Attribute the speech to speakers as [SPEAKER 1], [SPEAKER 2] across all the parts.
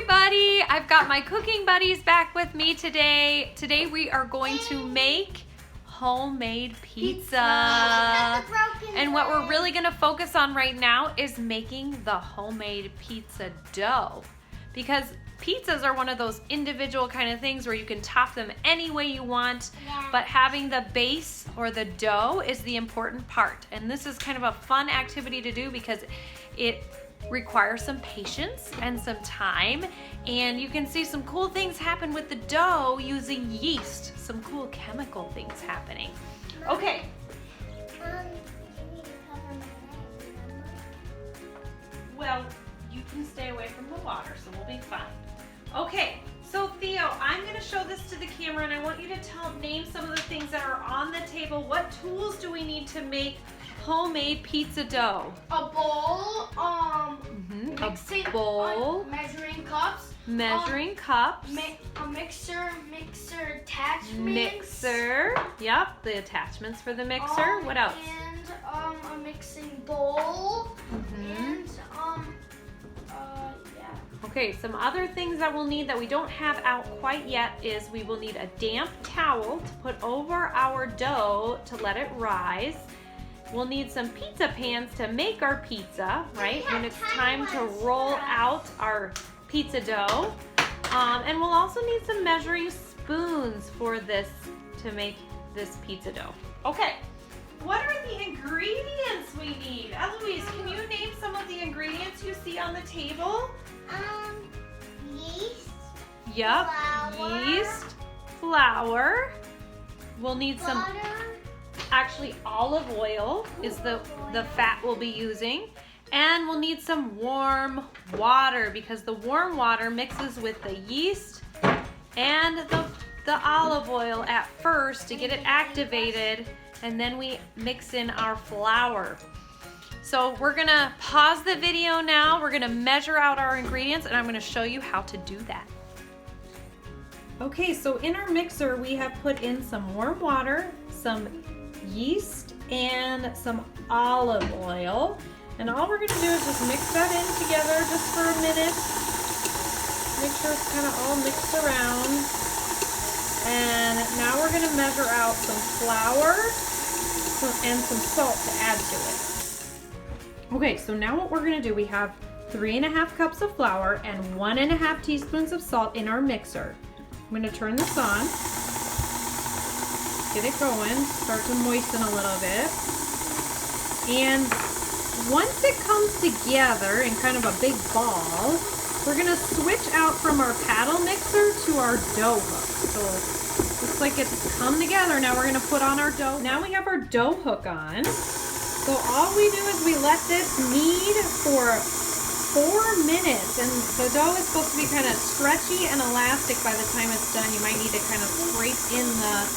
[SPEAKER 1] everybody, I've got my cooking buddies back with me today. Today we are going to make homemade pizza. And what we're really gonna focus on right now is making the homemade pizza dough. Because pizzas are one of those individual kind of things where you can top them any way you want, but having the base or the dough is the important part. And this is kind of a fun activity to do because it requires some patience and some time, and you can see some cool things happen with the dough using yeast. Some cool chemical things happening. Okay. Well, you can stay away from the water, so we'll be fine. Okay, so Theo, I'm going to show this to the camera, and I want you to name some of the things that are on the table. What tools do we need to make homemade pizza dough?
[SPEAKER 2] A bowl,
[SPEAKER 1] a bowl,
[SPEAKER 2] measuring cups, a mixer attachments.
[SPEAKER 1] Yep, the attachments for the mixer. What else?
[SPEAKER 2] And a mixing bowl. And
[SPEAKER 1] Okay, some other things that we'll need that we don't have out quite yet is we will need a damp towel to put over our dough to let it rise. We'll need some pizza pans to make our pizza, right? When it's time to roll out our pizza dough. And we'll also need some measuring spoons for this to make this pizza dough. Okay, what are the ingredients we need? Eloise, can you name some of the ingredients you see on the table?
[SPEAKER 2] Yeast.
[SPEAKER 1] Yep,
[SPEAKER 2] Flour.
[SPEAKER 1] yeast, flour. We'll need some, actually olive oil is the fat we'll be using. And we'll need some warm water because the warm water mixes with the yeast and the olive oil at first to get it activated, and then we mix in our flour. So we're gonna pause the video now. We're gonna measure out our ingredients, and I'm gonna show you how to do that. Okay, so in our mixer, we have put in some warm water, some yeast, and some olive oil. And all we're gonna do is just mix that in together just for a minute. Make sure it's kind of all mixed around. And now we're gonna measure out some flour and some salt to add to it. Okay, so now what we're gonna do, we have 3½ cups of flour and 1½ teaspoons of salt in our mixer. I'm gonna turn this on, get it going, start to moisten a little bit. And once it comes together in kind of a big ball, we're gonna switch out from our paddle mixer to our dough hook. So looks like it's come together. Now we're gonna put on our dough. Now we have our dough hook on. So all we do is we let this knead for 4 minutes, and the dough is supposed to be kind of stretchy and elastic by the time it's done. You might need to kind of scrape in the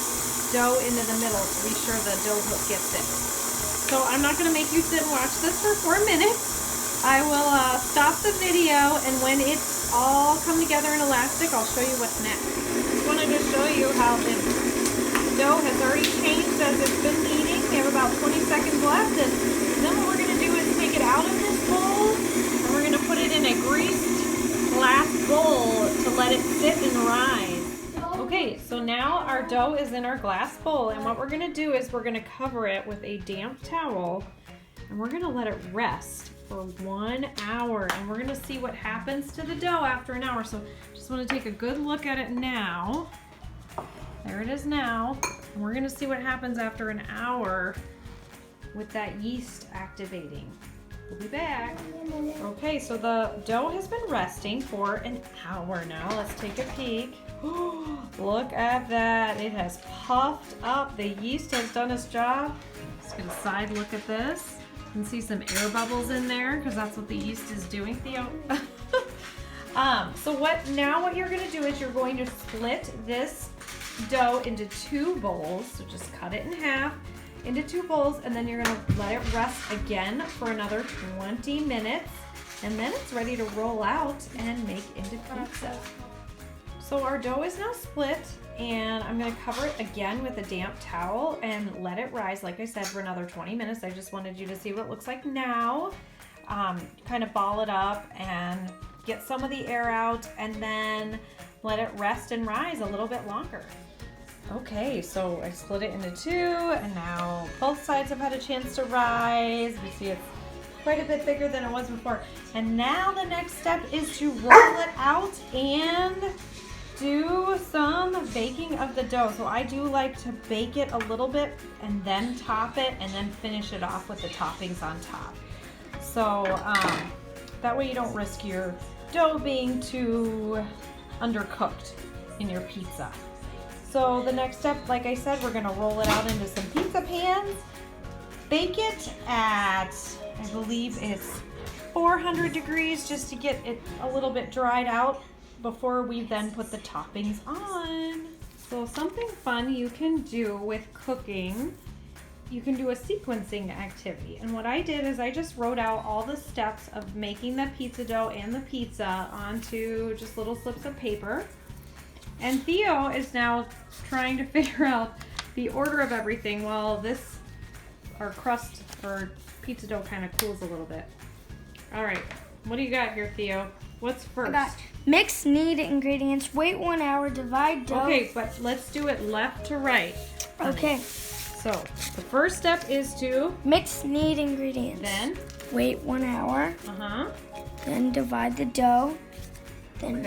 [SPEAKER 1] dough into the middle to be sure the dough hook gets it. So I'm not going to make you sit and watch this for 4 minutes. I will stop the video, and when it's all come together and elastic, I'll show you what's next. Just wanted to show you how the dough has already changed as it's been kneading. We have about 20 seconds left, and then what we're going to do is take it out of this bowl, and we're going to put it in a greased glass bowl to let it sit and rise. Okay, so now our dough is in our glass bowl, and what we're gonna do is we're gonna cover it with a damp towel, and we're gonna let it rest for 1 hour, and we're gonna see what happens to the dough after an hour. So just wanna take a good look at it now. There it is now, and we're gonna see what happens after an hour with that yeast activating. We'll be back. Okay, so the dough has been resting for an hour now. Let's take a peek. Look at that. It has puffed up. The yeast has done its job. Let's get a side look at this. You can see some air bubbles in there because that's what the yeast is doing, Theo. So what you're going to do is you're going to split this dough into 2 bowls. So just cut it in half into 2 bowls, and then you're going to let it rest again for another 20 minutes, and then it's ready to roll out and make into pizza. So our dough is now split, and I'm going to cover it again with a damp towel and let it rise, like I said, for another 20 minutes. I just wanted you to see what it looks like now. Kind of ball it up and get some of the air out, and then let it rest and rise a little bit longer. Okay, so I split it into two, and now both sides have had a chance to rise. You see it's quite a bit bigger than it was before. And now the next step is to roll it out and do some baking of the dough. So I do like to bake it a little bit and then top it and then finish it off with the toppings on top. So that way you don't risk your dough being too undercooked in your pizza. So the next step, like I said, we're gonna roll it out into some pizza pans, bake it at, I believe it's 400 degrees just to get it a little bit dried out before we then put the toppings on. So something fun you can do with cooking, you can do a sequencing activity. And what I did is I just wrote out all the steps of making the pizza dough and the pizza onto just little slips of paper. And Theo is now trying to figure out the order of everything while our crust or pizza dough kind of cools a little bit. All right, what do you got here, Theo? What's first?
[SPEAKER 2] I got mix, knead ingredients, wait 1 hour, divide dough.
[SPEAKER 1] Okay, but let's do it left to right.
[SPEAKER 2] Okay.
[SPEAKER 1] So the first step is to
[SPEAKER 2] mix, knead ingredients.
[SPEAKER 1] Then
[SPEAKER 2] wait 1 hour. Then divide the dough.
[SPEAKER 1] Then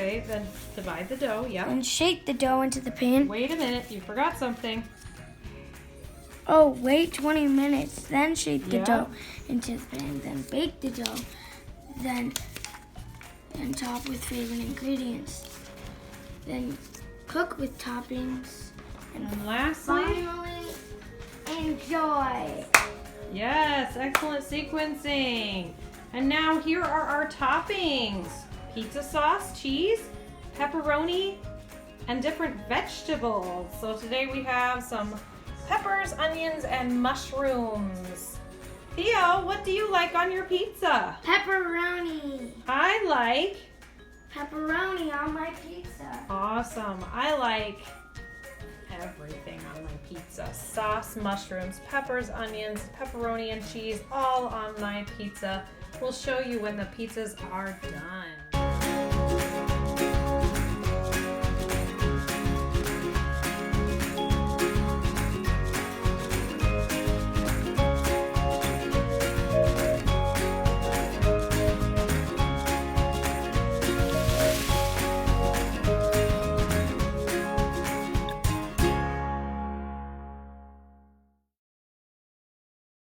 [SPEAKER 1] divide the dough, yeah.
[SPEAKER 2] And shake the dough into the pan.
[SPEAKER 1] Wait a minute, you forgot something.
[SPEAKER 2] Oh, wait 20 minutes. Then shake the dough into the pan. Then bake the dough. Then top with favorite ingredients. Then cook with toppings.
[SPEAKER 1] And lastly,
[SPEAKER 2] finally, enjoy.
[SPEAKER 1] Yes, excellent sequencing. And now here are our toppings. Pizza sauce, cheese, pepperoni, and different vegetables. So today we have some peppers, onions, and mushrooms. Theo, what do you like on your pizza?
[SPEAKER 2] Pepperoni.
[SPEAKER 1] I like
[SPEAKER 2] pepperoni on my pizza.
[SPEAKER 1] Awesome. I like everything on my pizza. Sauce, mushrooms, peppers, onions, pepperoni, and cheese, all on my pizza. We'll show you when the pizzas are done.